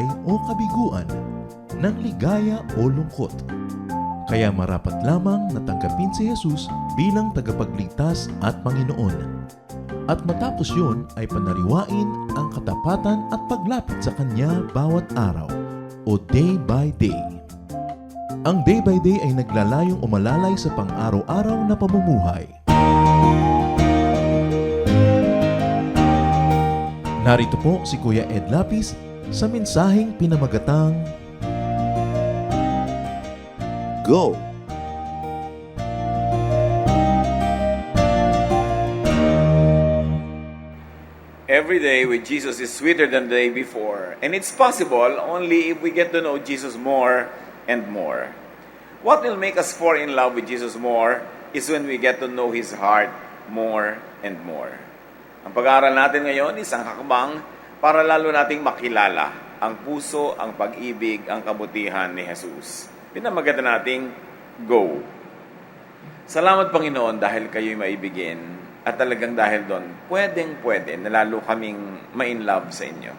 buhay o kabiguan, ng ligaya o lungkot. Kaya marapat lamang na tanggapin si Jesus bilang tagapagligtas at Panginoon. At matapos yun ay panariwain ang katapatan at paglapit sa Kanya bawat araw o day by day. Ang day by day ay naglalayong umalalay sa pang-araw-araw na pamumuhay. Narito po si Kuya Ed Lapis sa mensaheng pinamagatang Go! Every day with Jesus is sweeter than the day before. And it's possible only if we get to know Jesus more and more. What will make us fall in love with Jesus more is when we get to know His heart more and more. Ang pag-aaral natin ngayon is ang hakbang para lalo nating makilala ang puso, ang pag-ibig, ang kabutihan ni Jesus. Pinamaganda nating Go! Salamat Panginoon dahil kayo'y maibigin at talagang dahil doon, pwedeng-pwede na lalo kaming ma-in-love sa inyo.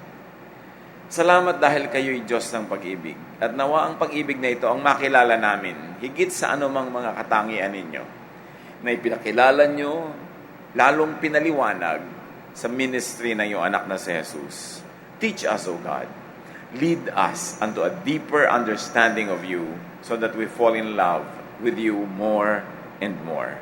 Salamat dahil kayo'y Diyos ng pag-ibig at nawa ang pag-ibig na ito ang makilala namin higit sa anumang mga katangian ninyo na ipinakilala nyo, lalong pinaliwanag sa ministry ng iyong anak na si Jesus. Teach us, O God. Lead us unto a deeper understanding of you so that we fall in love with you more and more.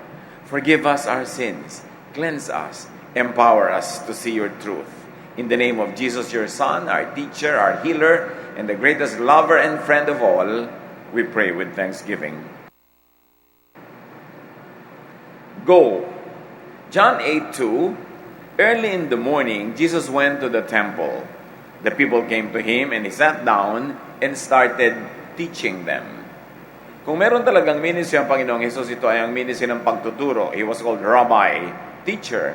Forgive us our sins. Cleanse us. Empower us to see your truth. In the name of Jesus, your Son, our teacher, our healer, and the greatest lover and friend of all, we pray with thanksgiving. Go! John 8:2. Early in the morning, Jesus went to the temple. The people came to Him and He sat down and started teaching them. Kung meron talagang ministry ang Panginoong Jesus, ito ay ang ministry ng pagtuturo. He was called Rabbi, teacher.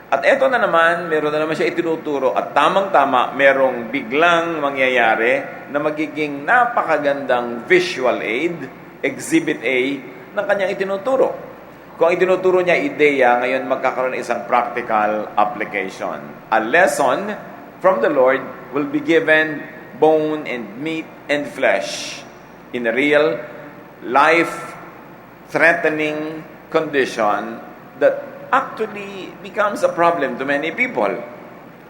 At eto na naman, meron na naman siya itinuturo at tamang-tama, merong biglang mangyayari na magiging napakagandang visual aid, exhibit A, ng kanyang itinuturo. Kung ang itinuturo niya ideya, ngayon magkakaroon ng isang practical application. A lesson from the Lord will be given bone and meat and flesh in a real, life-threatening condition that actually becomes a problem to many people.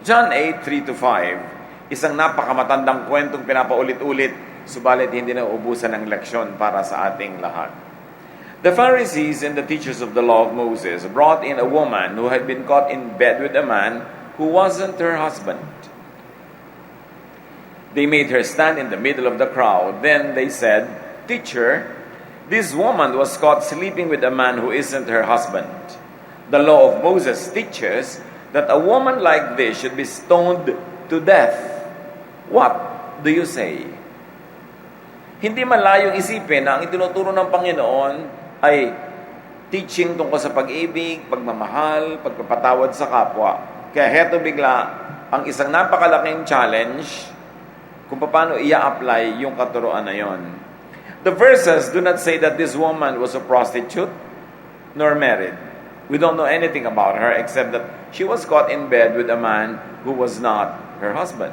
John 8:3-5, isang napakamatandang kwentong pinapaulit-ulit, subalit hindi na uubusan ng leksyon para sa ating lahat. The Pharisees and the teachers of the law of Moses brought in a woman who had been caught in bed with a man who wasn't her husband. They made her stand in the middle of the crowd. Then they said, "Teacher, this woman was caught sleeping with a man who isn't her husband. The law of Moses teaches that a woman like this should be stoned to death. What do you say?" Hindi malayong isipin na ang itinuturo ng Panginoon ay teaching tungkol sa pag-ibig, pagmamahal, pagpapatawad sa kapwa. Kaya heto bigla ang isang napakalaking challenge kung paano i-apply yung katuruan na yon. The verses do not say that this woman was a prostitute nor married. We don't know anything about her except that she was caught in bed with a man who was not her husband.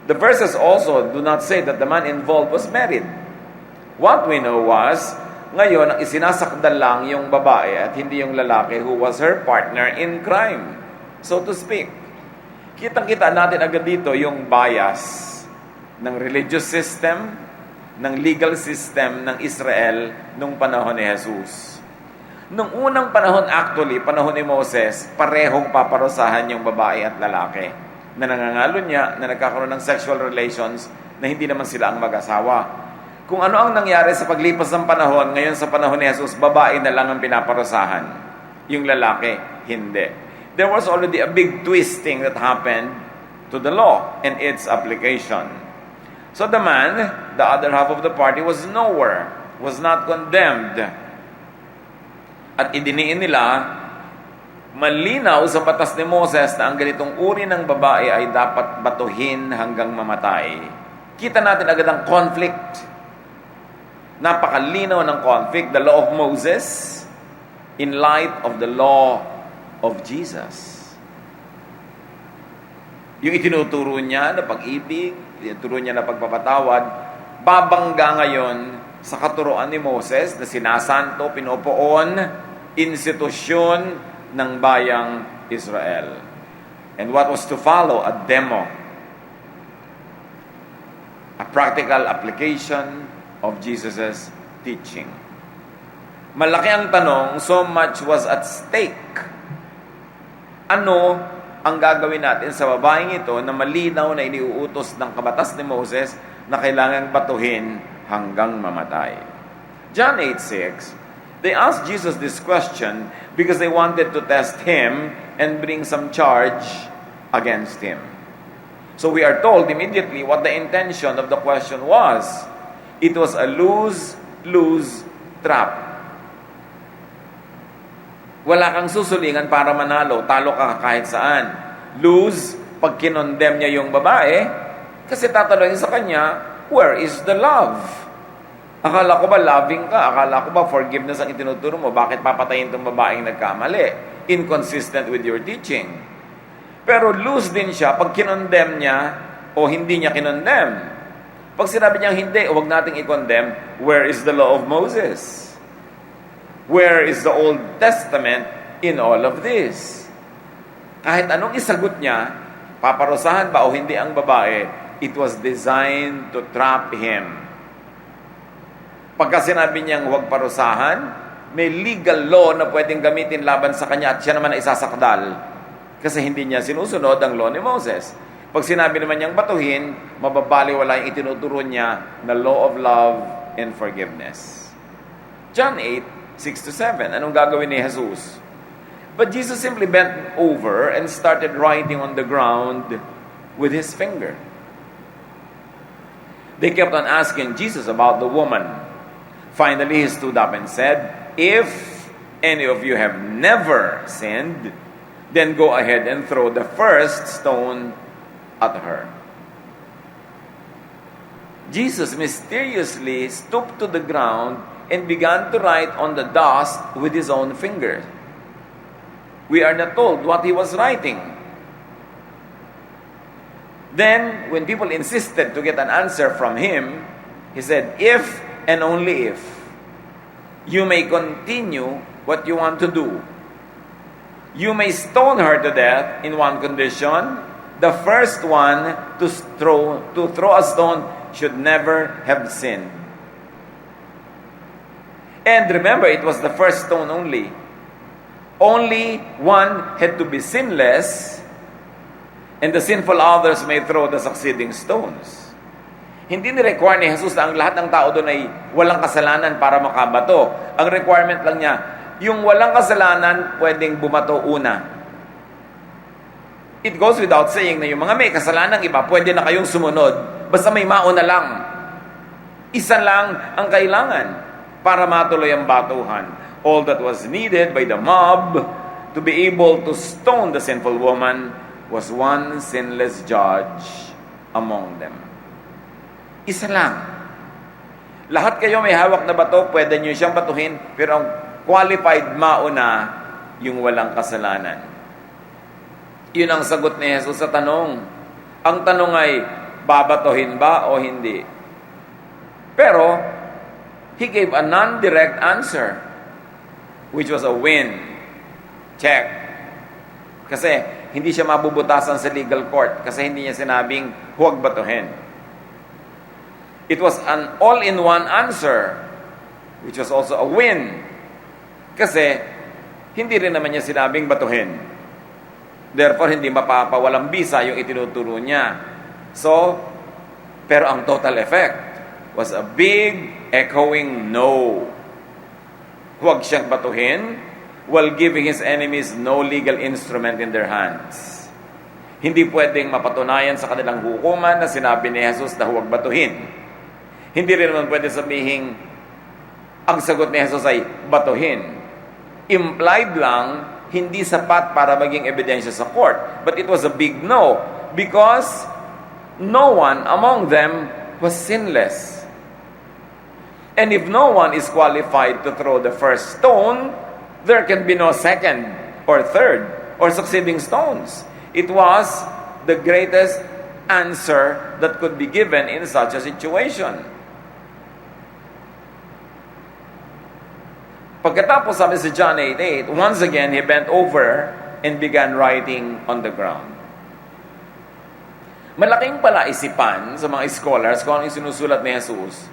The verses also do not say that the man involved was married. What we know was, ngayon, ang isinasakdal lang yung babae at hindi yung lalaki who was her partner in crime, so to speak. Kitang-kita natin agad dito yung bias ng religious system, ng legal system ng Israel nung panahon ni Jesus. Nung unang panahon actually, panahon ni Moses, parehong paparusahan yung babae at lalaki na nangangalo niya, na nagkakaroon ng sexual relations na hindi naman sila ang mag-asawa. Kung ano ang nangyari sa paglipas ng panahon, ngayon sa panahon ni Jesus, babae na lang ang pinaparusahan. Yung lalaki, hindi. There was already a big twisting that happened to the law and its application. So the man, the other half of the party, was nowhere, was not condemned. At idiniin nila, malinaw sa batas ni Moses na ang ganitong uri ng babae ay dapat batuhin hanggang mamatay. Kita natin agad ang conflict. Napakalinaw ng conflict, the law of Moses in light of the law of Jesus. Yung itinuturo niya na pag-ibig, itinuturo niya na pagpapatawad, babangga ngayon sa katuroan ni Moses na sinasanto, pinopoon, institusyon ng bayang Israel. And what was to follow? A demo. A practical application of Jesus' teaching. Malaki ang tanong, so much was at stake. Ano ang gagawin natin sa babaeng ito na malinaw na iniuutos ng kabatas ni Moses na kailangang batuhin hanggang mamatay? John 8:6, they asked Jesus this question because they wanted to test him and bring some charge against him. So we are told immediately what the intention of the question was. It was a lose-lose trap. Wala kang susulingan para manalo. Talo ka kahit saan. Lose, pag kinondemn niya yung babae, kasi tatanungin sa kanya, where is the love? Akala ko ba loving ka? Akala ko ba forgiveness ang itinuturo mo? Bakit papatayin itong babaeng nagkamali? Inconsistent with your teaching. Pero lose din siya pag kinondemn niya o hindi niya kinondemn. Pag sinabi niyang hindi, huwag nating i-condemn, where is the law of Moses? Where is the Old Testament in all of this? Kahit anong isagot niya, paparusahan ba o hindi ang babae, it was designed to trap him. Pagka sinabi niyang huwag parusahan, may legal law na pwedeng gamitin laban sa kanya at siya naman ay isasakdal kasi hindi niya sinusunod ang law ni Moses. Pag sinabi naman niyang batuhin, mababaliwala yung itinuturo niya na law of love and forgiveness. John 8:6-7. Anong gagawin ni Jesus? But Jesus simply bent over and started writing on the ground with his finger. They kept on asking Jesus about the woman. Finally, he stood up and said, if any of you have never sinned, then go ahead and throw the first stone at her. Jesus mysteriously stooped to the ground and began to write on the dust with his own finger. We are not told what he was writing. Then, when people insisted to get an answer from him, he said, if and only if you may continue what you want to do. You may stone her to death in one condition. The first one to throw a stone should never have sinned. And remember, it was the first stone only. Only one had to be sinless, and the sinful others may throw the succeeding stones. Hindi ni-require ni Jesus na ang lahat ng tao doon ay walang kasalanan para makabato. Ang requirement lang niya, yung walang kasalanan, pwedeng bumato una. It goes without saying na yung mga may kasalanan iba, pwede na kayong sumunod. Basta may mauna lang. Isa lang ang kailangan para matuloy ang batuhan. All that was needed by the mob to be able to stone the sinful woman was one sinless judge among them. Isa lang. Lahat kayo may hawak na bato, pwede nyo siyang batuhin, pero ang qualified mauna, yung walang kasalanan. Yun ang sagot ni Jesus sa tanong. Ang tanong ay, babatuhin ba o hindi? Pero, he gave a non-direct answer, which was a win. Check. Kasi, hindi siya mabubutasan sa legal court kasi hindi niya sinabing, huwag batuhin. It was an all-in-one answer, which was also a win. Kasi, hindi rin naman niya sinabing batuhin. Therefore, hindi mapapawalang bisa yung itinuturo niya. So, pero ang total effect was a big echoing no. Huwag siyang batuhin while giving his enemies no legal instrument in their hands. Hindi pwedeng mapatunayan sa kanilang hukuman na sinabi ni Jesus na huwag batuhin. Hindi rin naman pwede sabihin ang sagot ni Jesus ay batuhin. Implied lang, hindi sapat para maging ebidensya sa court. But it was a big no because no one among them was sinless. And if no one is qualified to throw the first stone, there can be no second or third or succeeding stones. It was the greatest answer that could be given in such a situation. Pagkatapos sabi sa John 8:8, once again he bent over and began writing on the ground. Malaking palaisipan sa mga scholars kung ano yung sinusulat ni Jesus.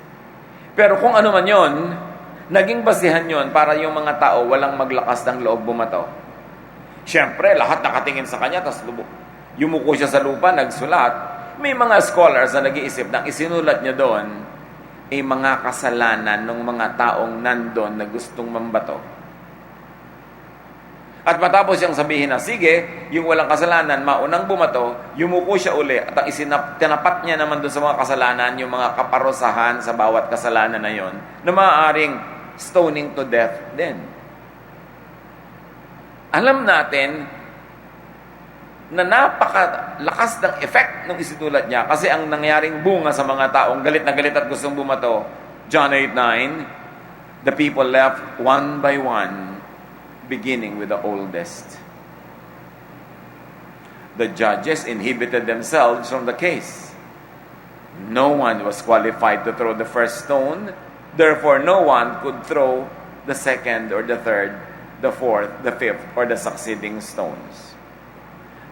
Pero kung ano man yon, naging basihan yon para yung mga tao walang maglakas ng loob bumato. Siyempre, lahat nakatingin sa kanya, tapos yumuko siya sa lupa, nagsulat. May mga scholars na nag-iisip na isinulat niya doon ay mga kasalanan ng mga taong nandun na gustong mambato. At matapos siyang sabihin na, sige, yung walang kasalanan, maunang bumato, yumuko siya uli at ang tinapat niya naman doon sa mga kasalanan, yung mga kaparusahan sa bawat kasalanan na yon, na maaaring stoning to death din. Alam natin na napakalakas ng effect ng isinulat niya kasi ang nangyaring bunga sa mga taong galit na galit at gustong bumato, John 8:9, the people left one by one, beginning with the oldest. The judges inhibited themselves from the case. No one was qualified to throw the first stone, therefore no one could throw the second or the third, the fourth, the fifth, or the succeeding stones.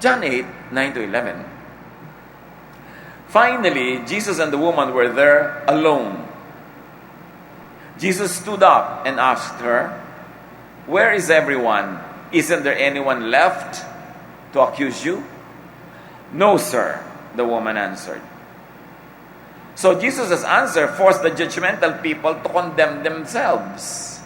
John 8:9-11. Finally, Jesus and the woman were there alone. Jesus stood up and asked her, "Where is everyone? Isn't there anyone left to accuse you?" "No, sir," the woman answered. So Jesus' answer forced the judgmental people to condemn themselves.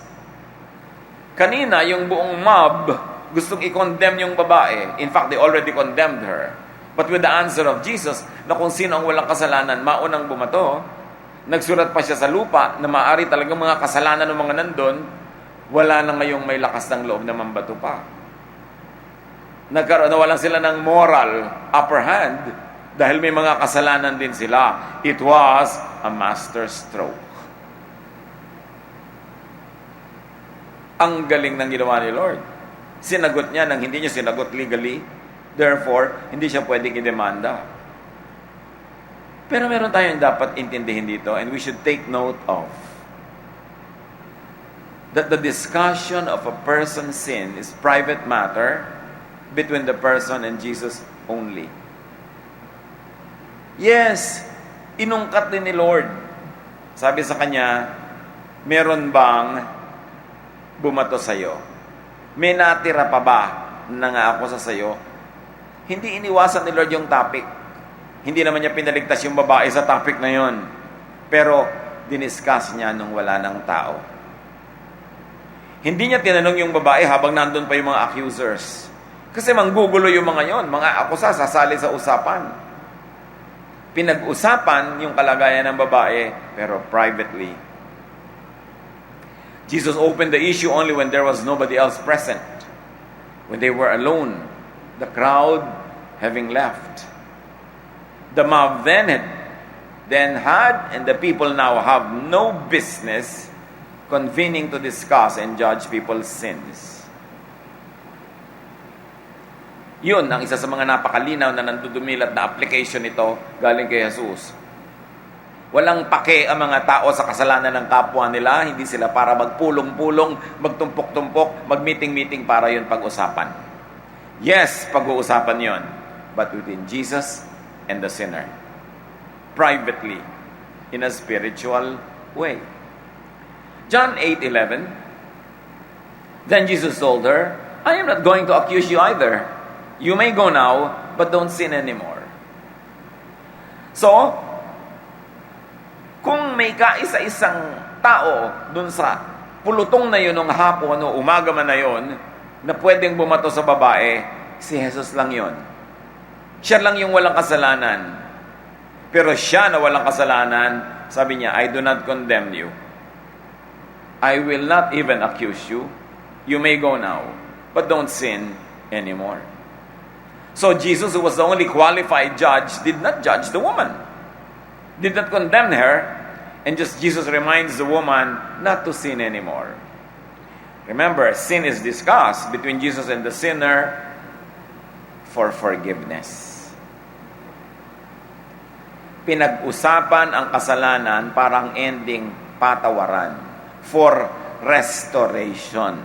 Kanina, yung buong mob gustong i-condemn yung babae. In fact, they already condemned her. But with the answer of Jesus, na kung sino ang walang kasalanan, maunang bumato, nagsulat pa siya sa lupa na maaari talagang mga kasalanan ng mga nandun, wala na ngayong may lakas ng loob na mambato pa. Nawalan sila ng moral upper hand dahil may mga kasalanan din sila. It was a master stroke. Ang galing ng ginawa ni Lord. Sinagot niya nang hindi niya sinagot legally. Therefore, hindi siya pwedeng i-demanda. Pero meron tayong dapat intindihin dito and we should take note of that the discussion of a person's sin is private matter between the person and Jesus only. Yes, inungkat din ni Lord. Sabi sa kanya, meron bang bumato sa'yo? May natira pa ba na nga ako sa sayo? Hindi iniwasan ni Lord yung topic. Hindi naman niya pinaligtas yung babae sa topic na yon. Pero, diniscuss niya nung wala ng tao. Hindi niya tinanong yung babae habang nandun pa yung mga accusers. Kasi manggugulo yung mga yon. Mga akusa, sasali sa usapan. Pinag-usapan yung kalagayan ng babae, pero privately. Jesus opened the issue only when there was nobody else present. When they were alone, the crowd having left. The mob then had, and the people now have no business convening to discuss and judge people's sins. Yun ang isa sa mga napakalinaw na nandudumilat na application nito galing kay Jesus. Walang pake ang mga tao sa kasalanan ng kapwa nila. Hindi sila para magpulong-pulong, magtumpok-tumpok, mag-meeting-meeting para yun pag-usapan. Yes, pag-uusapan yun. But within Jesus and the sinner. Privately. In a spiritual way. John 8:11. Then Jesus told her, "I am not going to accuse you either. You may go now, but don't sin anymore." So, kung may kaisa-isang tao dun sa pulutong na yun ng hapon o umaga man na yun, na pwedeng bumato sa babae, si Jesus lang yun. Siya lang yung walang kasalanan. Pero siya na walang kasalanan, sabi niya, "I do not condemn you. I will not even accuse you. You may go now, but don't sin anymore." So Jesus, who was the only qualified judge, did not judge the woman. Did not condemn her, and just Jesus reminds the woman not to sin anymore. Remember, sin is discussed between Jesus and the sinner for forgiveness. pinag-usapan ang kasalanan parang ending patawaran for restoration.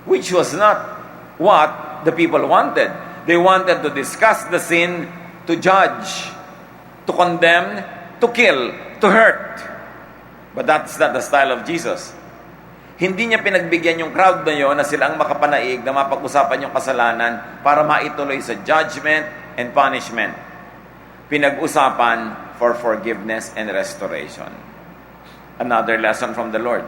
Which was not what the people wanted. They wanted to discuss the sin, to judge, to condemn, to kill, to hurt. But that's not the style of Jesus. Hindi niya pinagbigyan yung crowd na yun na sila ang makapanaig na mapag-usapan yung kasalanan para maituloy sa judgment and punishment. Pinag-usapan for forgiveness and restoration. Another lesson from the Lord.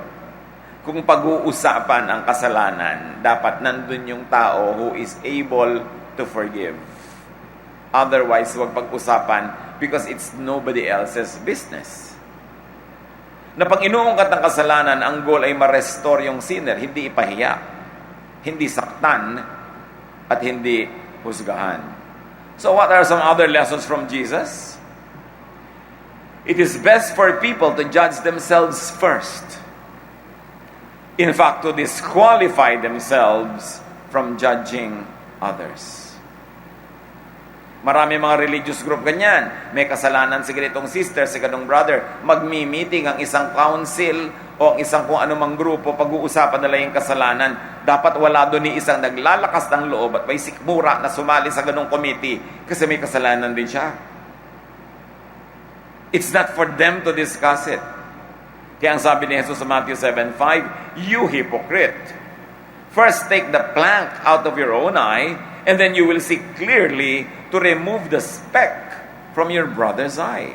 Kung pag-uusapan ang kasalanan, dapat nandun yung tao who is able to forgive. Otherwise, huwag pag-usapan because it's nobody else's business. Na pag inuungkat ng kasalanan, ang goal ay ma-restore yung sinner, hindi ipahiya, hindi saktan, at hindi husgahan. So what are some other lessons from Jesus? It is best for people to judge themselves first. In fact, to disqualify themselves from judging others. Marami mga religious group ganyan. May kasalanan si ganitong sister, si ganitong brother. Magmi-meeting ang isang council o ang isang kung anumang grupo, pag-uusapan nila yung kasalanan. Dapat wala doon ni isang naglalakas ng loob at may sikmura na sumali sa ganong committee kasi may kasalanan din siya. It's not for them to discuss it. Kaya ang sabi ni Jesus sa Matthew 7:5, "You hypocrite, first take the plank out of your own eye, and then you will see clearly to remove the speck from your brother's eye."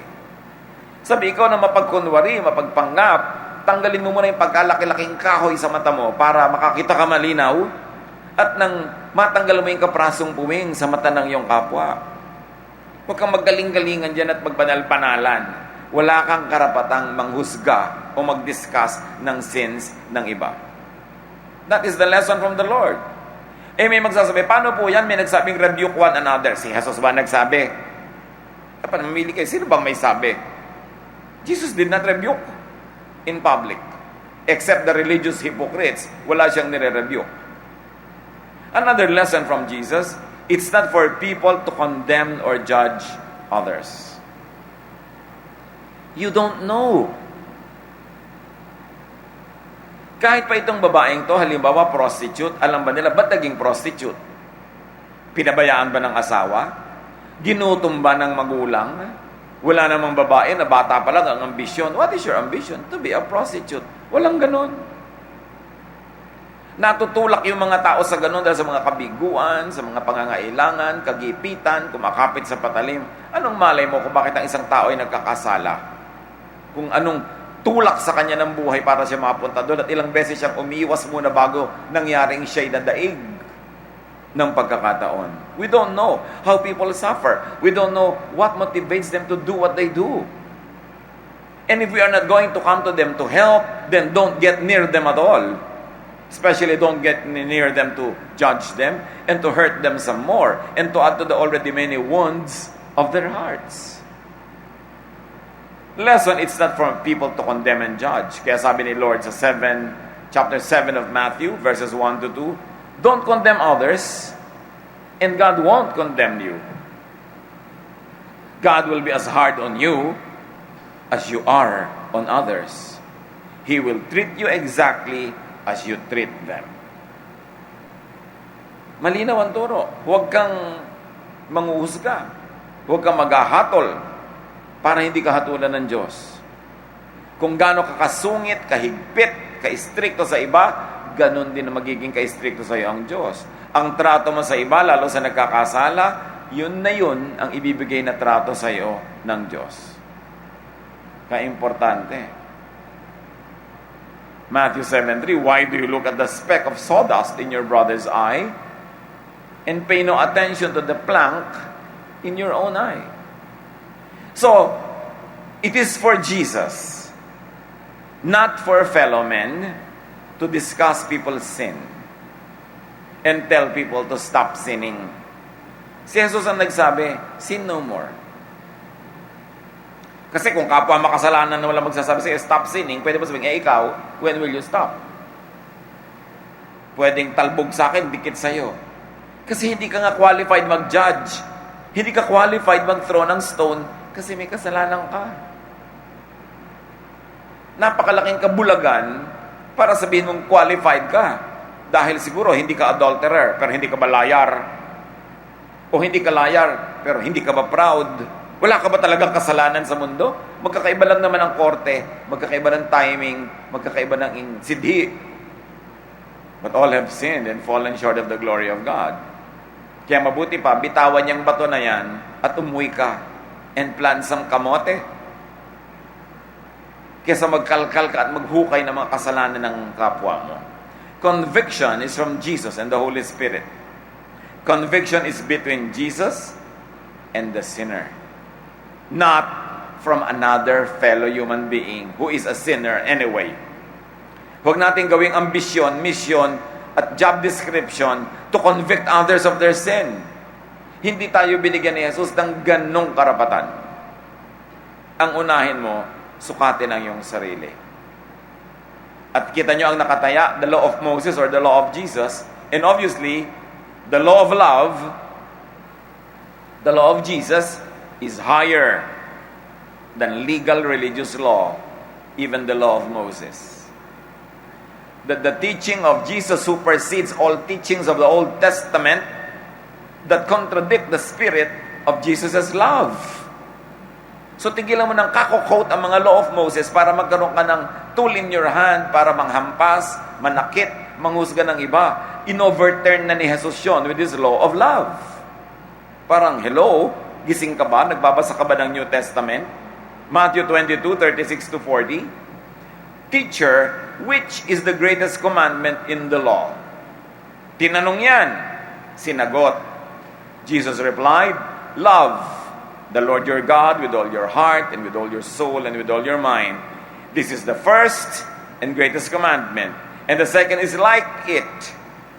Sabi, ikaw na mapagkunwari, mapagpanggap, tanggalin mo muna yung pagkalaki-laking kahoy sa mata mo para makakita ka malinaw at nang matanggal mo yung kaprasong puwing sa mata ng iyong kapwa. Huwag kang maggaling-galingan dyan at magbanal-panalan. Wala kang karapatang manghusga o mag-discuss ng sins ng iba. That is the lesson from the Lord. May magsasabi, paano po yan? May nagsabing rebuke one another. Si Jesus ba nagsabi? Dapat mamili kayo. Sino bang may sabi? Jesus did not rebuke in public. Except the religious hypocrites. Wala siyang nire-rebuke. Another lesson from Jesus, it's not for people to condemn or judge others. You don't know. Kahit pa itong babaeng to, halimbawa prostitute, alam ba nila, ba't naging prostitute? Pinabayaan ba ng asawa? Ginutom ba ng magulang? Wala namang babae na bata pa lang ang ambisyon. What is your ambition? To be a prostitute. Walang ganon. Natutulak yung mga tao sa ganon dahil sa mga kabiguan, sa mga pangangailangan, kagipitan, kumakapit sa patalim. Anong malay mo kung bakit ang isang tao ay nagkakasala? Kung anong tulak sa kanya ng buhay para siya mapunta doon at ilang beses siyang umiwas muna bago nangyaring siya'y nadaig ng pagkakataon. We don't know how people suffer. We don't know what motivates them to do what they do. And if we are not going to come to them to help, then don't get near them at all. Especially don't get near them to judge them and to hurt them some more and to add to the already many wounds of their hearts. Lesson, it's not for people to condemn and judge. Kaya sabi ni Lord sa chapter 7 of Matthew, verses 1 to 2, don't condemn others, and God won't condemn you. God will be as hard on you as you are on others. He will treat you exactly as you treat them. Malinaw ang turo. Huwag kang manghuhusga. Huwag kang maghahatol para hindi ka hatulan ng Diyos. Kung gaano ka kasungit, kahigpit, ka-istrikto sa iba, ganun din na magiging ka-istrikto sa iyo ang Diyos. Ang trato mo sa iba, lalo sa nagkakasala, yun na yun ang ibibigay na trato sa iyo ng Diyos. Ka-importante. Matthew 7:3, why do you look at the speck of sawdust in your brother's eye and pay no attention to the plank in your own eye? So, it is for Jesus, not for fellow men, to discuss people's sin and tell people to stop sinning. Si Jesus ang nagsabi, sin no more. Kasi kung kapwa makasalanan na wala magsasabi sa'yo, stop sinning, pwede ba sabihin, ikaw, when will you stop? Pwedeng talbog sa akin, dikit sa'yo. Kasi hindi ka nga qualified mag-judge. Hindi ka qualified mag-throw ng stone kasi may kasalanan ka. Napakalaking kabulagan para sabihin mong qualified ka. Dahil siguro hindi ka adulterer, pero hindi ka ba liar? O hindi ka liar, pero hindi ka ba proud? Wala ka ba talagang kasalanan sa mundo? Magkakaiba lang naman ang korte, magkakaiba ng timing, magkakaiba ng sidhi. But all have sinned and fallen short of the glory of God. Kaya mabuti pa, bitawan niyang bato na yan at umuwi ka and plant some kamote. Kesa magkalkal ka at maghukay ng mga kasalanan ng kapwa mo. Conviction is from Jesus and the Holy Spirit. Conviction is between Jesus and the sinner. Not from another fellow human being who is a sinner anyway. Huwag natin gawing ambisyon, mission, at job description to convict others of their sin. Hindi tayo binigyan ni Jesus ng ganong karapatan. Ang unahin mo, sukatin ang iyong sarili. At kita nyo ang nakataya, the law of Moses or the law of Jesus. And obviously, the law of love, the law of Jesus is higher than legal religious law, even the law of Moses. That the teaching of Jesus supersedes all teachings of the Old Testament that contradict the spirit of Jesus' love. So tigilan mo ng kako-quote ang mga law of Moses para magkaroon ka ng tool in your hand para manghampas, manakit, manghusga ng iba. In-overturn na ni Jesus yun with His law of love. Parang, hello, gising ka ba? Nagbabasa ka ba ng New Testament? Matthew 22:36-40. Teacher, which is the greatest commandment in the law? Tinanong yan. Sinagot. Jesus replied, love the Lord your God with all your heart and with all your soul and with all your mind. This is the first and greatest commandment. And the second is like it.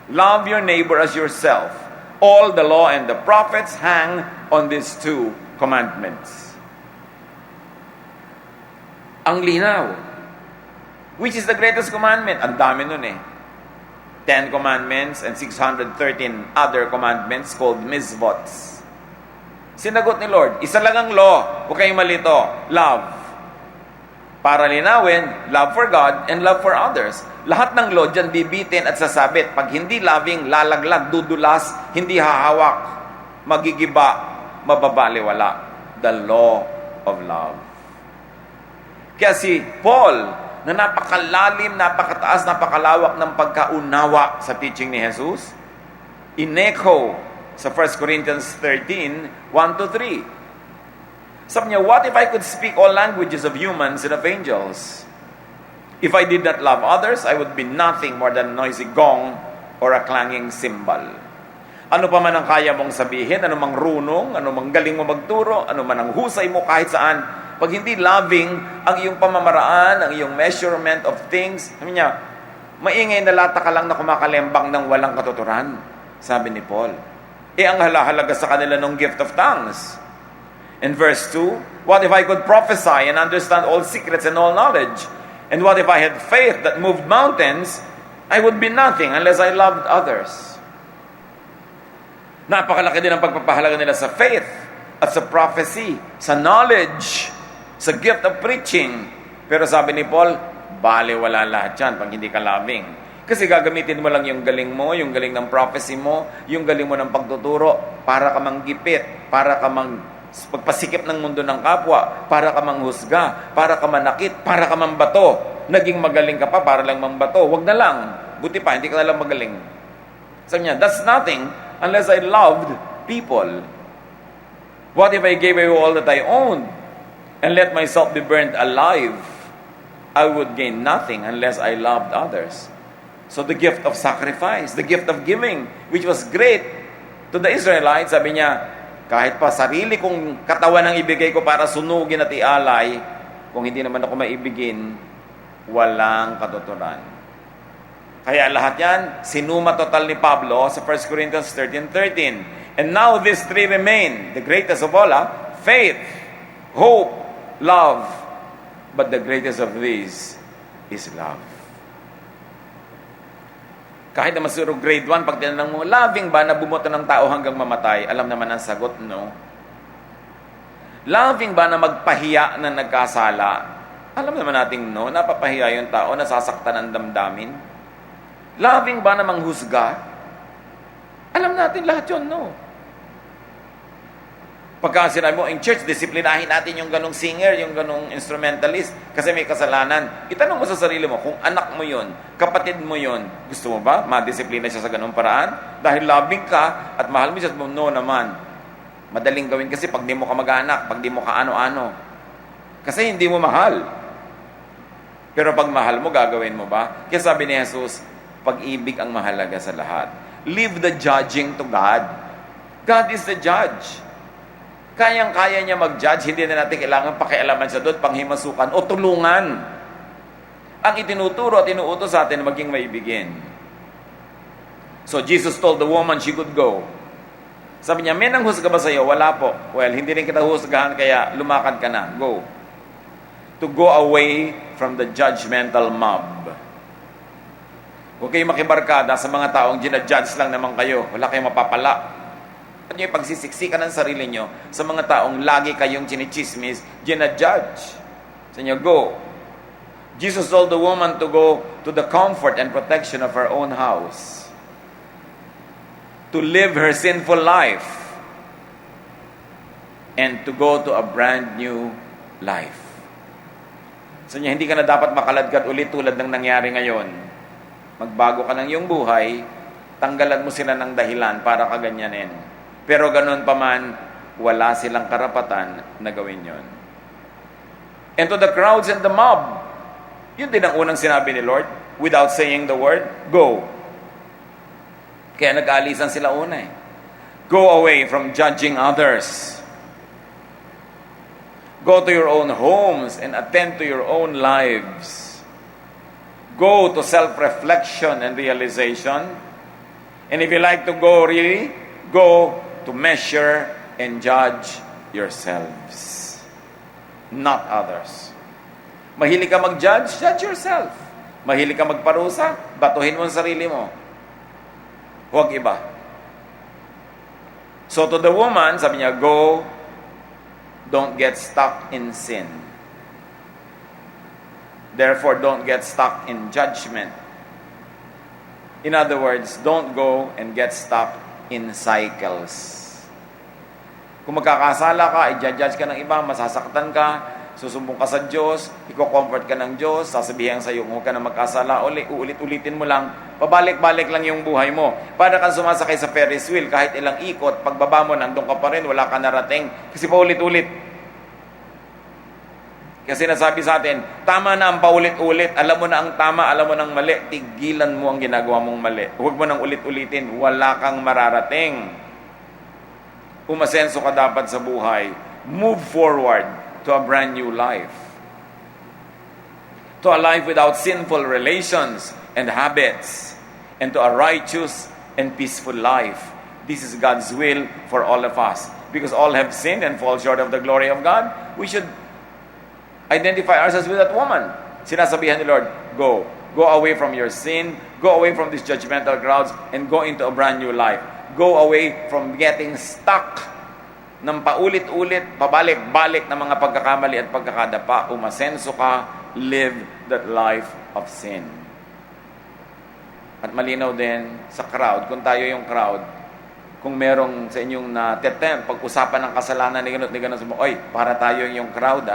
Love your neighbor as yourself. All the law and the prophets hang on these two commandments. Ang linaw. Which is the greatest commandment? Ang dami nun eh. 10 commandments and 613 other commandments called mizvots. Sinagot ni Lord, isa lang ang law, huwag kayong malito, love. Para linawin, love for God and love for others. Lahat ng law dyan bibitin at sasabit. Pag hindi loving, lalaglag, dudulas, hindi hahawak, magigiba, mababaliwala. The law of love. Kaya si Paul, na napakalalim, napakataas, napakalawak ng pagkaunawa sa teaching ni Jesus, ineko sa 1 Corinthians 13, 1-3. Sabi niya, what if I could speak all languages of humans and of angels? If I did not love others, I would be nothing more than a noisy gong or a clanging cymbal. Ano pa man ang kaya mong sabihin, ano mang runong, ano mang galing mo magturo, ano man ang husay mo kahit saan, pag hindi loving ang iyong pamamaraan, ang iyong measurement of things, sabi niya, maingay na lata ka lang na kumakalembang ng walang katuturan, sabi ni Paul. Ang halaga sa kanila ng gift of tongues. In verse 2, what if I could prophesy and understand all secrets and all knowledge? And what if I had faith that moved mountains? I would be nothing unless I loved others. Napakalaki din ang pagpapahalaga nila sa faith at sa prophecy, sa knowledge, sa gift of preaching. Pero sabi ni Paul, baliwala lahat yan pag hindi ka loving. Kasi gagamitin mo lang yung galing mo, yung galing ng prophecy mo, yung galing mo ng pagtuturo, para ka manggipit, para ka pagpasikip ng mundo ng kapwa, para ka manghusga, para ka manakit, para ka mambato. Naging magaling ka pa para lang mambato. Wag na lang. Buti pa, hindi ka na lang magaling. Sabi niya, that's nothing unless I loved people. What if I gave away all that I owned and let myself be burned alive? I would gain nothing unless I loved others. So the gift of sacrifice, the gift of giving, which was great to the Israelites, sabi niya, kahit pa sarili kong katawan ang ibigay ko para sunugin at ialay, kung hindi naman ako maibigin, walang katuturan. Kaya lahat yan, sinuma total ni Pablo sa 1 Corinthians 13:13. And now these three remain, the greatest of all, faith, hope, love. But the greatest of these is love. Kahit naman siguro grade 1, pag tinanong mo, loving ba na bumoto ng tao hanggang mamatay? Alam naman ang sagot, no. Loving ba na magpahiya na nagkasala? Alam naman nating no, napapahiya yung tao, nasasaktan ang damdamin. Loving ba na manghusga? Alam natin lahat yun, no. Pagka sinabi mo, in church, disiplinahin natin yung ganong singer, yung ganong instrumentalist, kasi may kasalanan. Itanong mo sa sarili mo, kung anak mo yun, kapatid mo yun, gusto mo ba madisiplina siya sa ganong paraan? Dahil loving ka at mahal mo siya, no naman. Madaling gawin kasi pag di mo ka mag-anak, pag di mo ka ano-ano. Kasi hindi mo mahal. Pero pag mahal mo, gagawin mo ba? Kaya sabi ni Jesus, pag-ibig ang mahalaga sa lahat. Leave the judging to God. God is the judge. Kayang-kaya niya mag-judge, hindi na natin kailangan pakialaman siya doon, panghimasukan o tulungan. Ang itinuturo at inuutos sa atin maging maibigin. So Jesus told the woman she could go. Sabi niya, may nanghusga ba sa iyo? Wala po. Well, hindi rin kita husgahan, kaya lumakad ka na. Go. To go away from the judgmental mob. Huwag kayong makibarkada sa mga taong ginadjudge lang naman kayo. Wala kayong mapapala. At nyo ipagsisiksikan ng sarili nyo sa mga taong lagi kayong chinichismis, ginadjudge. Sa inyo, go. Jesus told the woman to go to the comfort and protection of her own house. To live her sinful life. And to go to a brand new life. Sa inyo, hindi ka na dapat makaladkad ulit tulad ng nangyari ngayon. Magbago ka ng iyong buhay, tanggalan mo sila ng dahilan para kaganyanin. Pero ganun pa man, wala silang karapatan na gawin yon. And to the crowds and the mob, yun din ang unang sinabi ni Lord, without saying the word, go. Kaya nag-aalisan sila una eh. Go away from judging others. Go to your own homes and attend to your own lives. Go to self-reflection and realization. And if you like to go really, go to measure and judge yourselves, not others. Mahilig ka mag-judge, judge yourself. Mahilig ka magparusa, batuhin mo ang sarili mo. Huwag iba. So to the woman, sabi niya, go, don't get stuck in sin. Therefore, don't get stuck in judgment. In other words, don't go and get stuck in cycles. Kung magkakasala ka, i-judge ka ng iba, masasaktan ka, susumbong ka sa Diyos, i-comfort ka ng Diyos, sasabihin sa iyo, huwag ka na magkasala, uulit-ulitin mo lang, pabalik-balik lang yung buhay mo. Para kang sumasakay sa Ferris wheel, kahit ilang ikot, pagbaba mo, nandun ka pa rin, wala ka narating, kasi paulit-ulit. Kasi nasabi sa atin, tama na ang paulit-ulit, alam mo na ang tama, alam mo na ang mali, tigilan mo ang ginagawa mong mali. Huwag mo nang ulit-ulitin, wala kang mararating. Umasenso ka dapat sa buhay. Move forward to a brand new life. To a life without sinful relations and habits. And to a righteous and peaceful life. This is God's will for all of us. Because all have sinned and fall short of the glory of God, we should identify ourselves with that woman. Sinasabihan ni Lord, go. Go away from your sin. Go away from these judgmental crowds and go into a brand new life. Go away from getting stuck ng paulit-ulit, pabalik-balik ng mga pagkakamali at pagkakadapa. Umasenso ka, live that life of sin. At malinaw din sa crowd, kung tayo yung crowd, kung merong sa inyong natetempt, pag-usapan ng kasalanan ni ganun, oy, para tayo yung crowd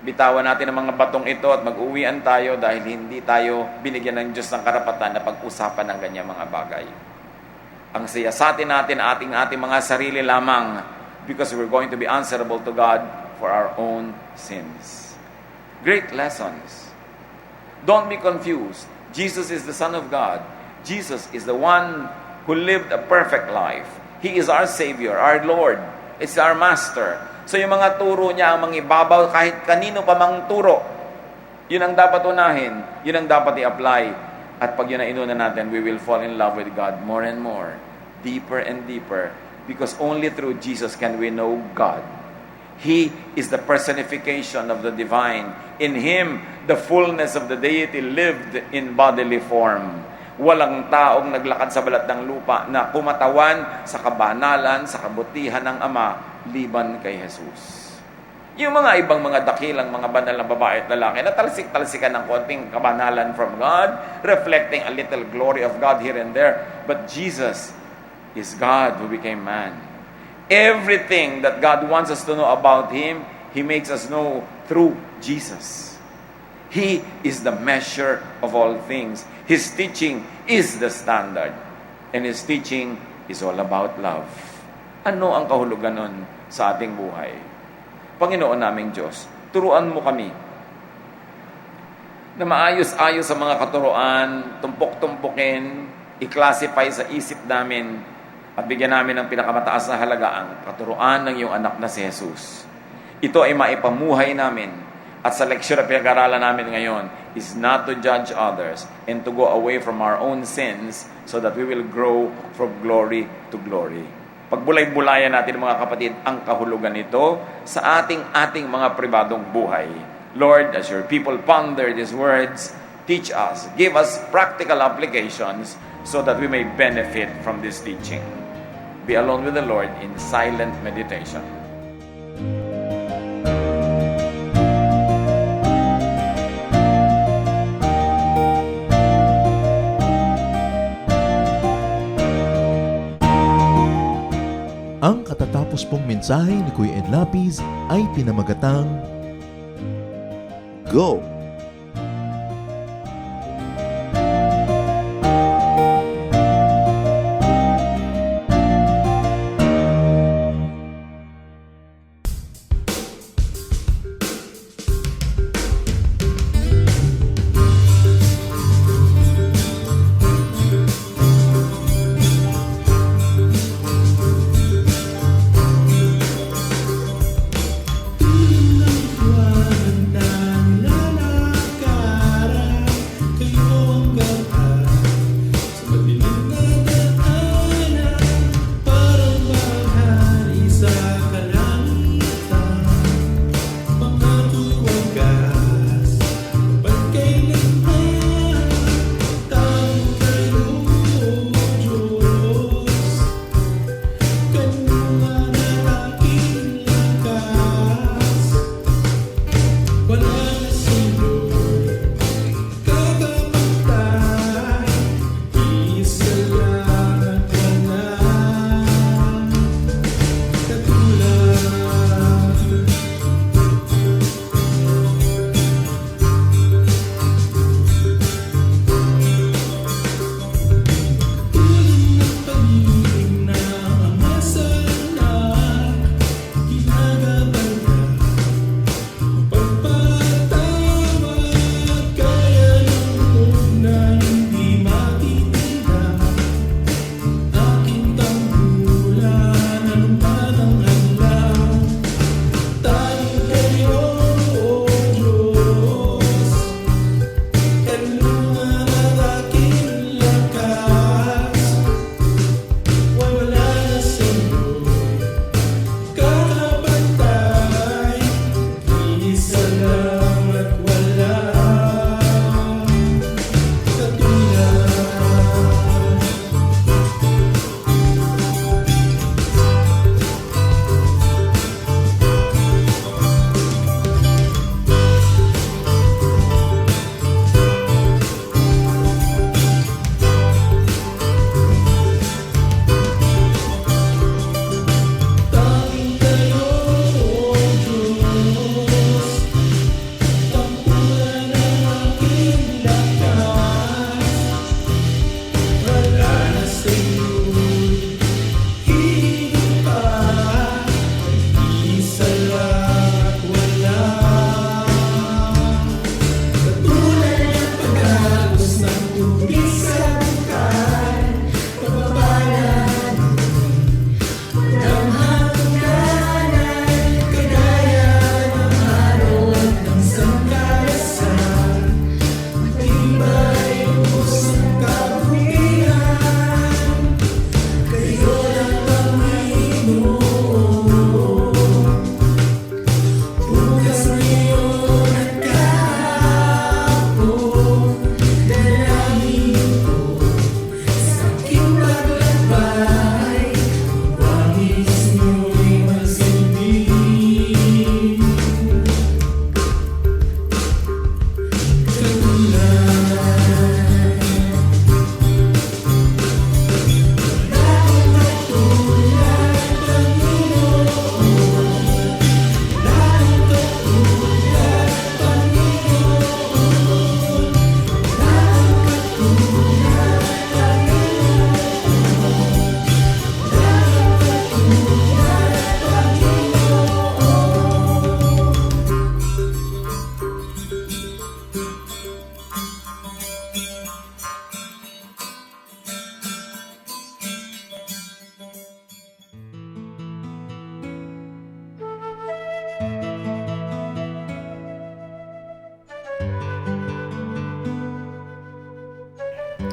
bitawan natin ang mga batong ito at mag-uwian tayo dahil hindi tayo binigyan ng Diyos ng karapatan na pag-usapan ng ganyang mga bagay. Ang siyasatin natin ating mga sarili lamang because we're going to be answerable to God for our own sins. Great lessons. Don't be confused. Jesus is the Son of God. Jesus is the one who lived a perfect life. He is our Savior, our Lord. It's our Master. So yung mga turo niya, ang mga ibabaw, kahit kanino pa mang turo, yun ang dapat unahin, yun ang dapat i-apply. At pag yun ang inuna natin, we will fall in love with God more and more, deeper and deeper, because only through Jesus can we know God. He is the personification of the divine. In Him, the fullness of the deity lived in bodily form. Walang taong naglakad sa balat ng lupa na kumatawan sa kabanalan, sa kabutihan ng Ama, liban kay Jesus. Yung mga ibang mga dakilang mga banal na babae at lalaki na talsik-talsikan ng konting kabanalan from God, reflecting a little glory of God here and there. But Jesus is God who became man. Everything that God wants us to know about Him, He makes us know through Jesus. He is the measure of all things. His teaching is the standard. And His teaching is all about love. Ano ang kahulugan nun sa ating buhay? Panginoon naming Diyos, turuan mo kami na maayos-ayos sa mga katuruan, tumpok-tumpukin, i-classify sa isip namin at bigyan namin ng pinakamataas na halaga ang katuruan ng iyong anak na si Jesus. Ito ay maipamuhay namin. At sa leksyon na pinag-aralan namin ngayon is not to judge others and to go away from our own sins so that we will grow from glory to glory. Pagbulay-bulayan natin mga kapatid ang kahulugan nito sa ating mga pribadong buhay. Lord, as your people ponder these words, teach us, give us practical applications so that we may benefit from this teaching. Be alone with the Lord in silent meditation. Ang katatapos pong mensahe ni Kuya Ed Lapis ay pinamagatang Go!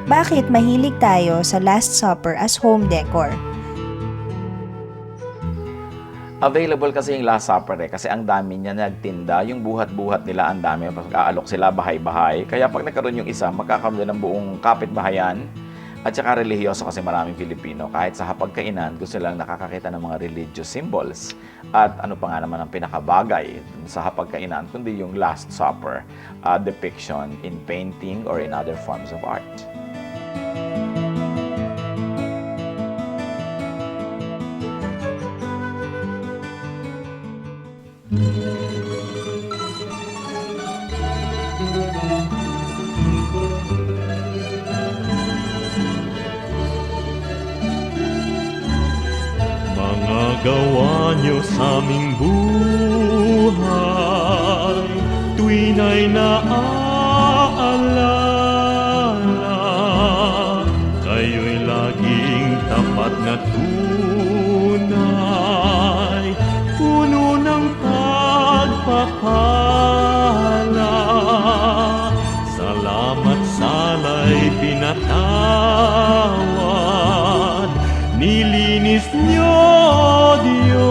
Bakit mahilig tayo sa Last Supper as home decor? Available kasi yung Last Supper kasi ang dami niya nagtinda, yung buhat-buhat nila ang dami, pag-aalok sila bahay-bahay. Kaya pag nagkaroon yung isa, magkakaroon din ng buong kapitbahayan at saka relihiyoso kasi maraming Pilipino. Kahit sa hapagkainan, gusto lang nakakakita ng mga religious symbols. At ano pa nga naman ang pinakabagay sa hapagkainan, kundi yung Last Supper depiction in painting or in other forms of art. Mga gawa niyo sa aming buhay, tuwin ay naaalala. Kayo'y laging tapat na tunay, puno ng pagpapala. Salamat sala'y pinatawad, nilinis niyo, Diyos.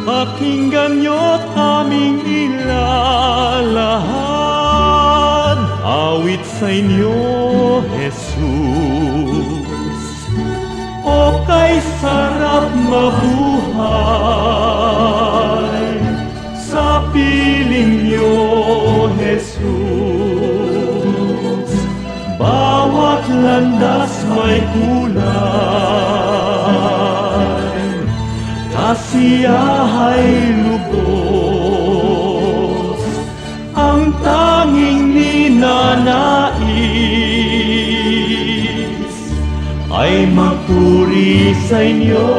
Pakinggan niyo't aming ilalahad, awit sa inyo, Jesus. O kay sarap mabuhay sa piling niyo, Jesus. Bawat landas may kulay, kasiyahay lubos, ang tanging ninanais ay magpuri sa inyo,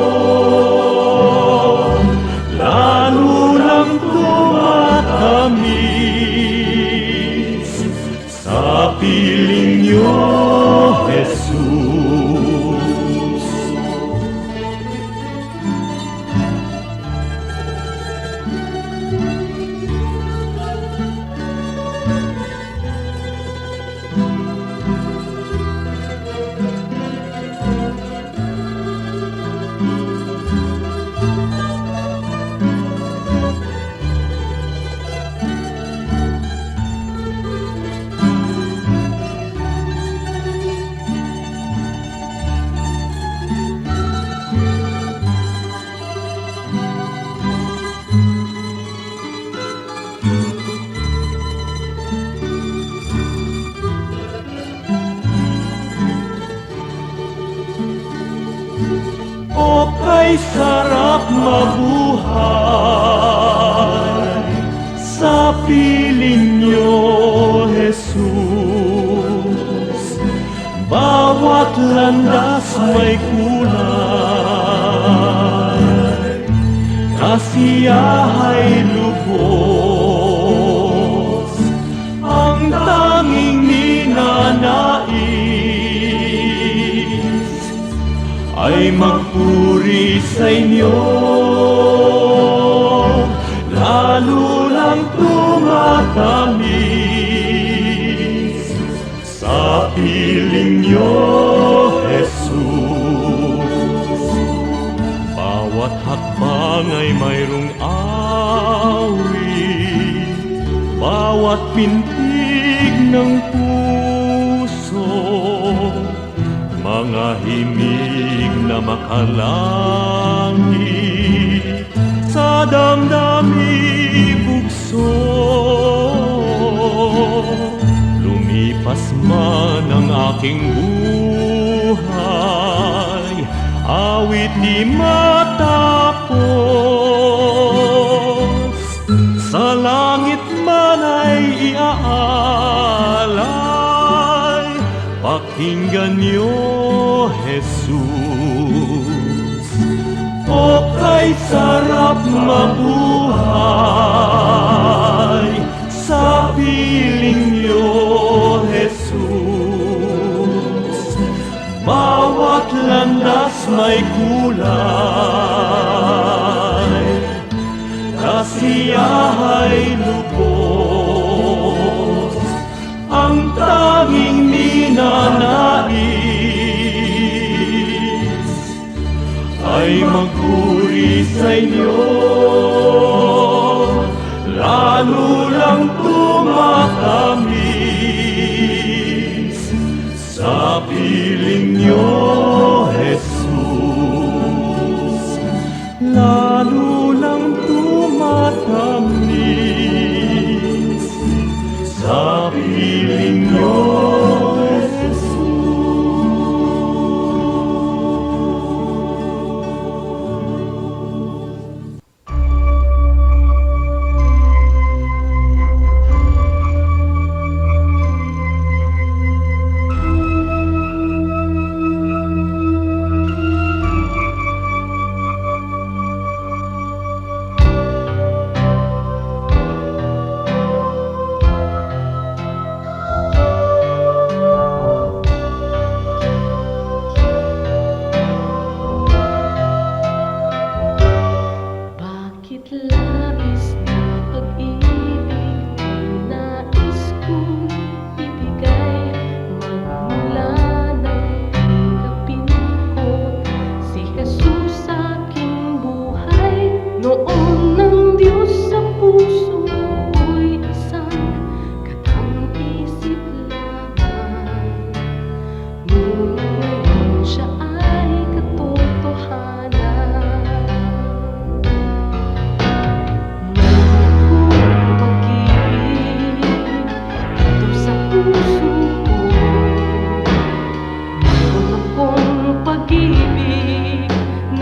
lalo lang tumatamis sa piling niyo, Jesus. O kay sarap mabuhay sa piling niyo, Jesus. Bawat landas may kulay, kasiyahay lubos, ang tanging ninanais ay magpuri sa inyo, lalo lang tumatamis sa piling niyo, Jesus. Bawat hakbang ay mayroong awit, bawat pintig ng puso, mga himig na makalangit sa damdami bugso. Lumipas man ang aking buhay, awit di matapos, sa langit man ay iaalay, pakinggan niyo, Jesus. O kay sarap mabuhay sa piling niyo, Jesus. Bawat landas may kulay, kasiyahay lubos, ang sa inyo, lalo lang tumatamis sa piling niyo, Jesus. Lalo lang tumatamis sa piling niyo, Bakit labis na pag-ibig ang nais kong ibigay? Magmula nang tanggapin ko si Jesus sa aking buhay. Noon ng Diyos sa puso ko'y isang katang-isip lamang. Ngunit ngayon siya ay katotohanan.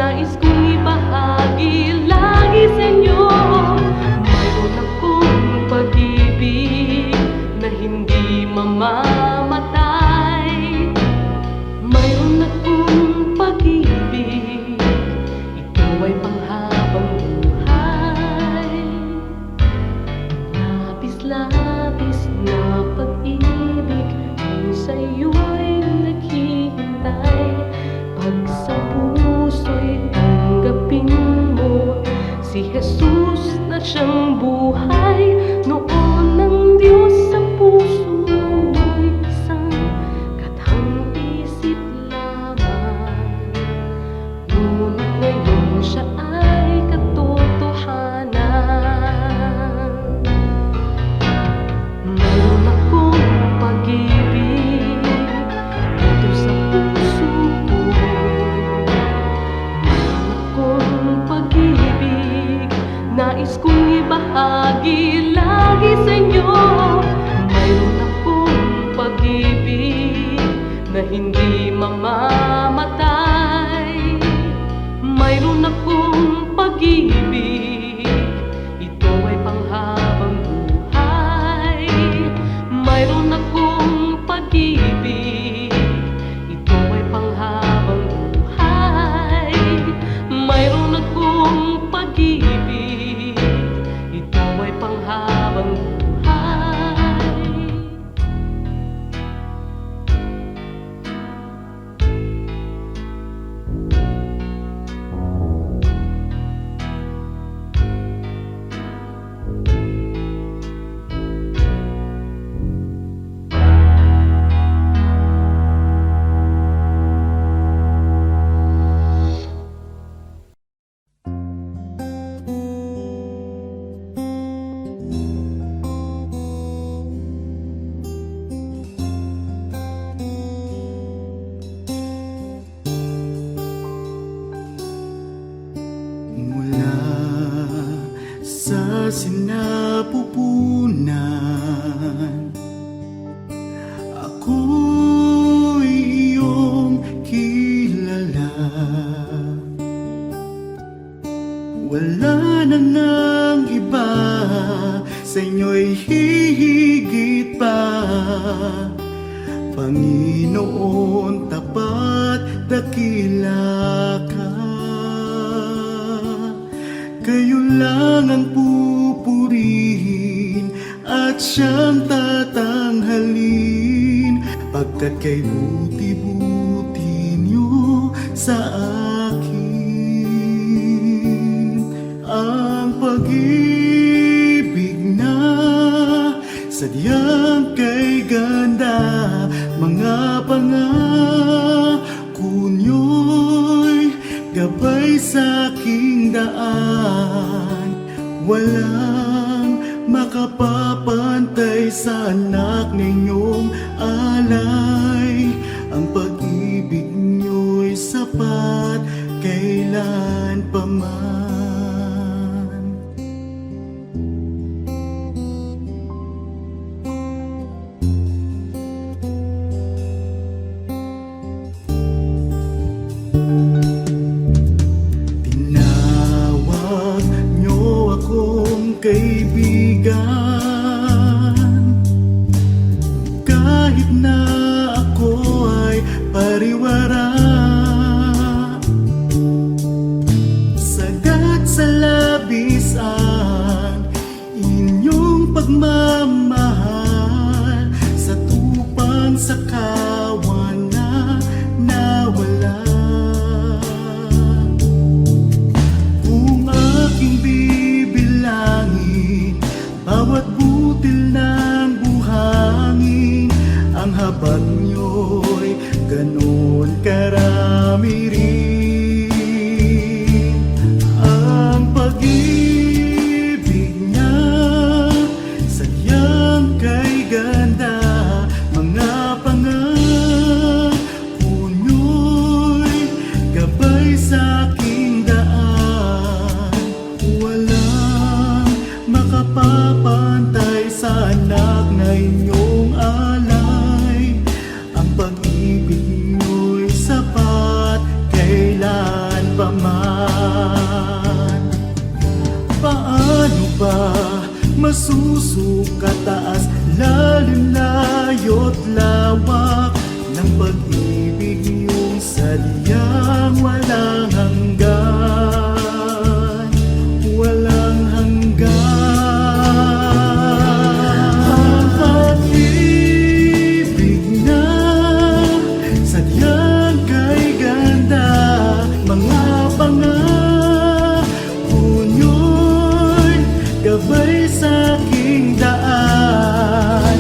Nais kong ibahagi lagi sa inyo. Mayroon akong pag-ibig na hindi mamamatay. Mayroon akong pag-ibig, ito ay panghabang buhay. Labis-labis na pag-ibig ang sa'yo'y naghihintay. Pag sa puso'y tanggapin mo si Jesus na siyang buhay. Noon ng Diyos sa puso'y isang katang-isip lamang. Ngunit ngayon siya ay katotohanan. Mayroon akong pag-ibig dito sa puso ko. Mayroon akong pag-ibig, nais kong ibahagi lagi sa inyo. Mayroon akong pag-ibig na hindi mamamatay. Mayroon akong pag-ibig, ito ay panghabang buhay. Mayroon akong pag-ibig, ito ay panghabang buhay. Mayroon akong pag-ibig, ito ay panghabang buhay. Mula sa sinapupunan, ako'y iyong kilala. Wala na ngang iba, sa inyo'y hihigit pa. Panginoon, tapat dakila ka. Kayo lang ang pupurihin at siyang tatanghalin, pagkat kay buti-buti niyo sa akin. Ang pag-ibig na sadyang kay ganda, mga pangako niyo'y gabay sa aking daan. Walang makapapantay sa anak ninyong alay. Ang pag-ibig niyo'y sapat kailan pa man. Tinawag niyo akong kaibigan, kahit na ako ay pariwara. Sagat sa labis ang inyong pagmamahal, sa tupang sa kawan na nawala. Kung aking bibilangin bawat butil ng buhangin, ang habag niyo'y ganon karami rin. Ang pag-ibig niya sadyang kay ganda, mga pangako niyo'y gabay sa aking daan. Walang makapapantay sa anak na inyong alay. Ang pag-ibig niyo'y sapat kailan pa man. Paano ba masusukat taas, lalim, layo't lawak ng pag-ibig niyong sadyang walang hanggan, walang hanggan. Ang pag-ibig na sadyang kay ganda, mga pangako niyo'y gabay sa aking daan.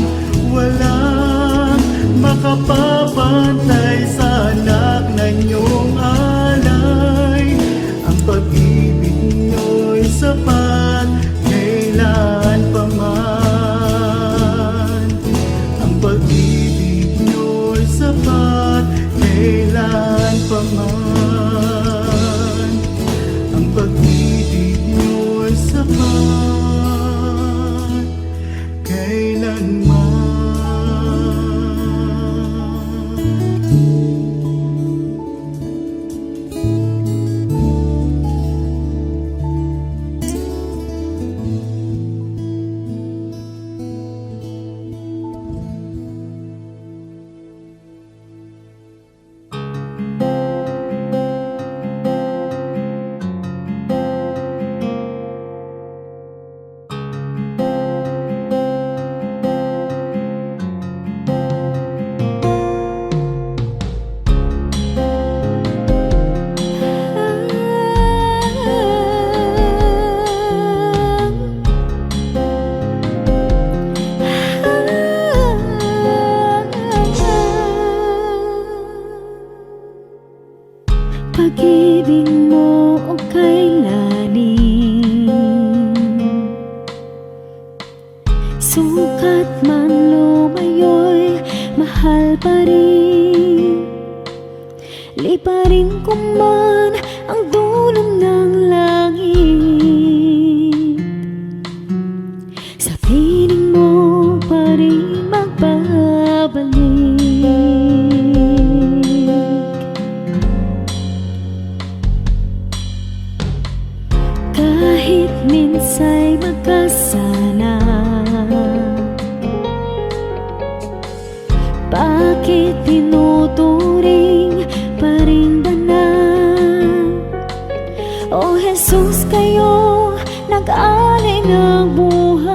Walang makapapantay sa anak na inyong alay. Ang pag-ibig niyo'y sapat kailan pa man. Ang pag-ibig niyo'y sapat kailan pa man. Ang pag-ibig niyo'y sapat kailanman. Pag-ibig mo o kailanin, sukat man lumayo'y mahal pa rin. Liparin ko man ang dulong ng langit, sa piling mo pa rin magbabalik. Kahit minsa'y magkasala, bakit tinuturing pa rin danan? O Jesus, kayo nag-alay ng buhay,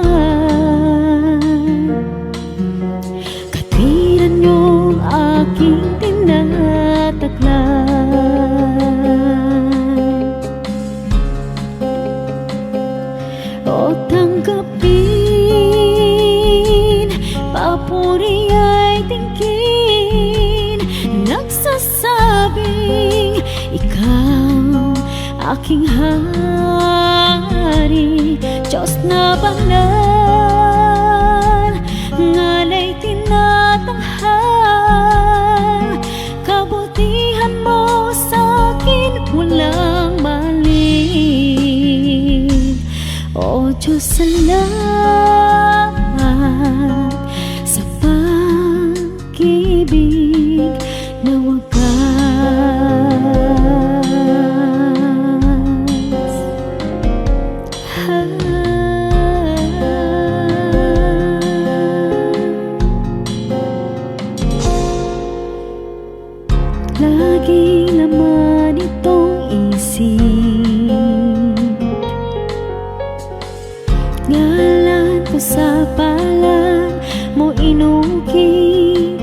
katwiran niyong aking tinataglay. O tanggapin, papuri ay tingkin, nagsasabing ikaw aking hanap. na banal, ngana'y tinatanghal. Kabutihan mo sa'kin walang mali. O Diyos, salamat sa pag-ibig na wagas. Lagi naman itong isip, ngalan ko sa palad mo inukit.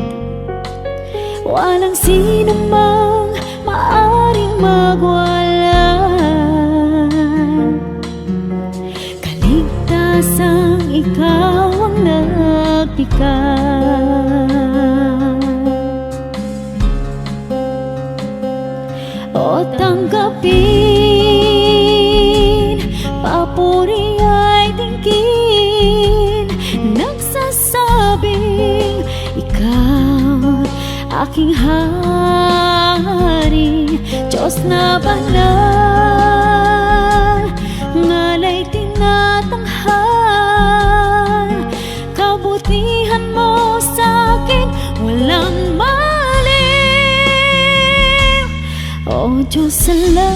Walang sino mang maaring magwala. Kaligtasang ikaw ang nagpikat. O tanggapin, papuri ay tingin, nagsasabing ikaw aking hari. Diyos na banal, ngana'y tinatanghal. Kabutihan mo sa'kin walang mali. O Diyos, salamat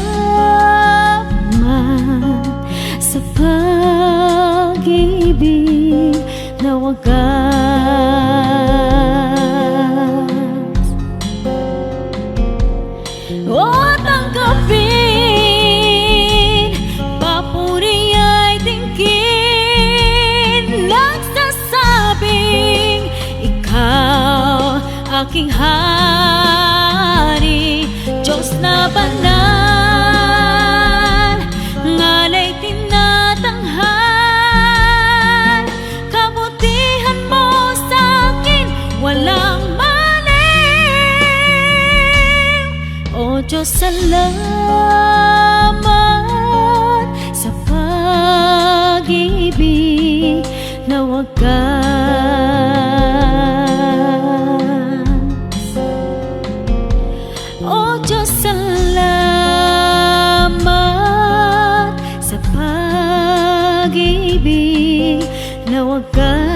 sa pag-ibig na wagas. O tanggapin, papuri ay tingin, nagsasabing ikaw aking hari. Diyos na banal, ngana'y tinatanghal. Kabutihan mo sa'kin walang mali. O Diyos, salamat sa pag-ibig na wagas. O Diyos, salamat sa pag-ibig na wagas.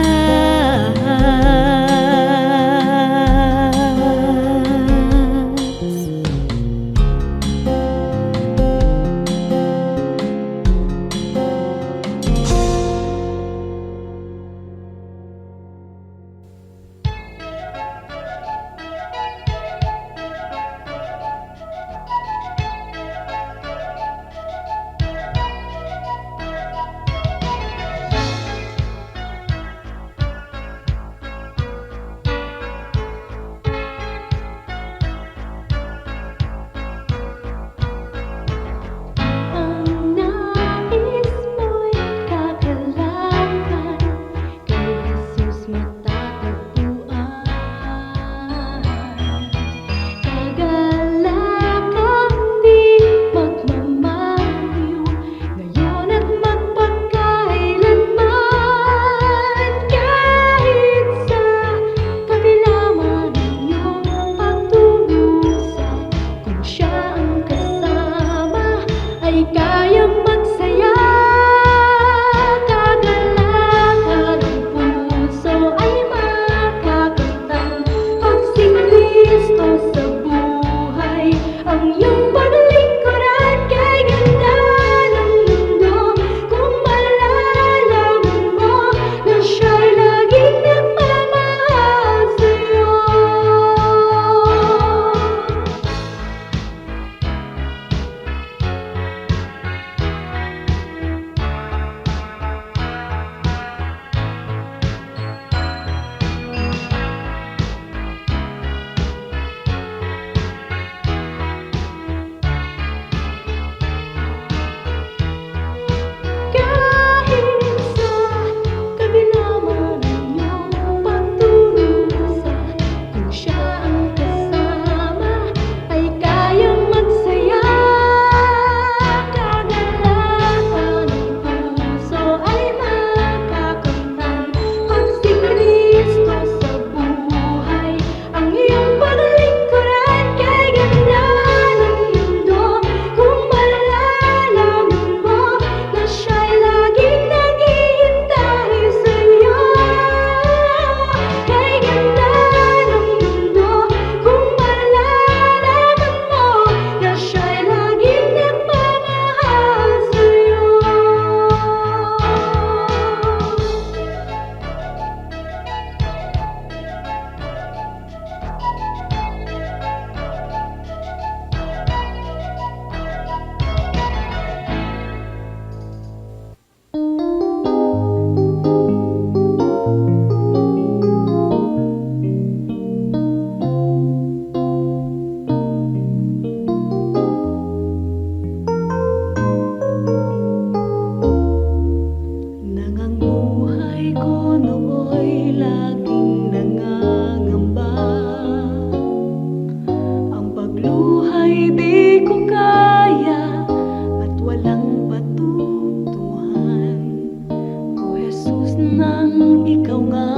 ikaw nga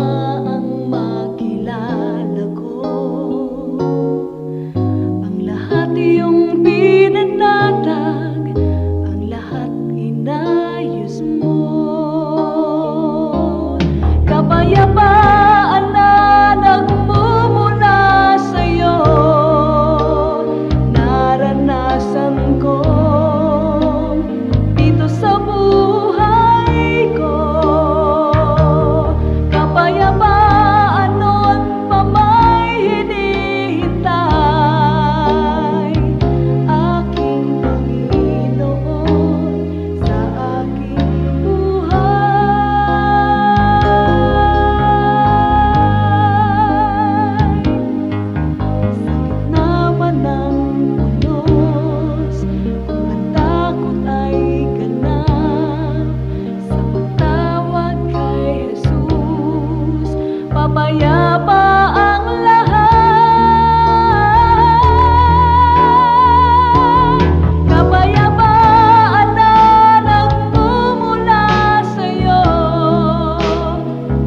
ang makilala ko. Ang lahat iyong pinanatag, ang lahat inayos mo. Kapayapaan na nagmumula sa'yo, naranasan ko dito sa buhay ko. Kapayapaan noon pa may hinihintay, aking Panginoon sa aking buhay. Sa gitna man ng unos, kung ang takot ay ganap, sa pagtawag kay Jesus, papayapa ang lahat. Kapayapaan na nagmumula sa'yo,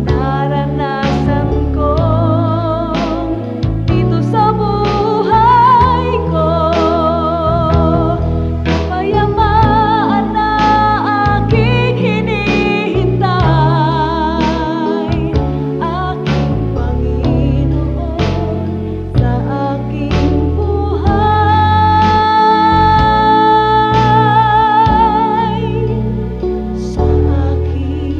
naranasan ko dito sa buhay ko. Kapayapaan na aking hinihintay, aking Panginoon sa aking buhay. Sa aking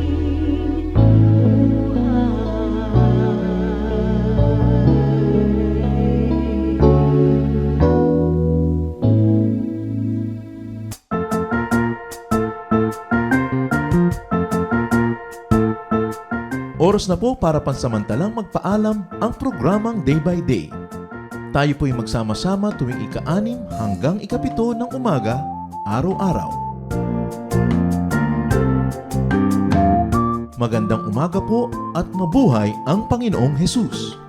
Oras na po para pansamantalang magpaalam ang programang Day by Day. Tayo po'y magsama-sama tuwing ika-6 hanggang ika-7 ng umaga, araw-araw. Magandang umaga po at mabuhay ang Panginoong Hesus!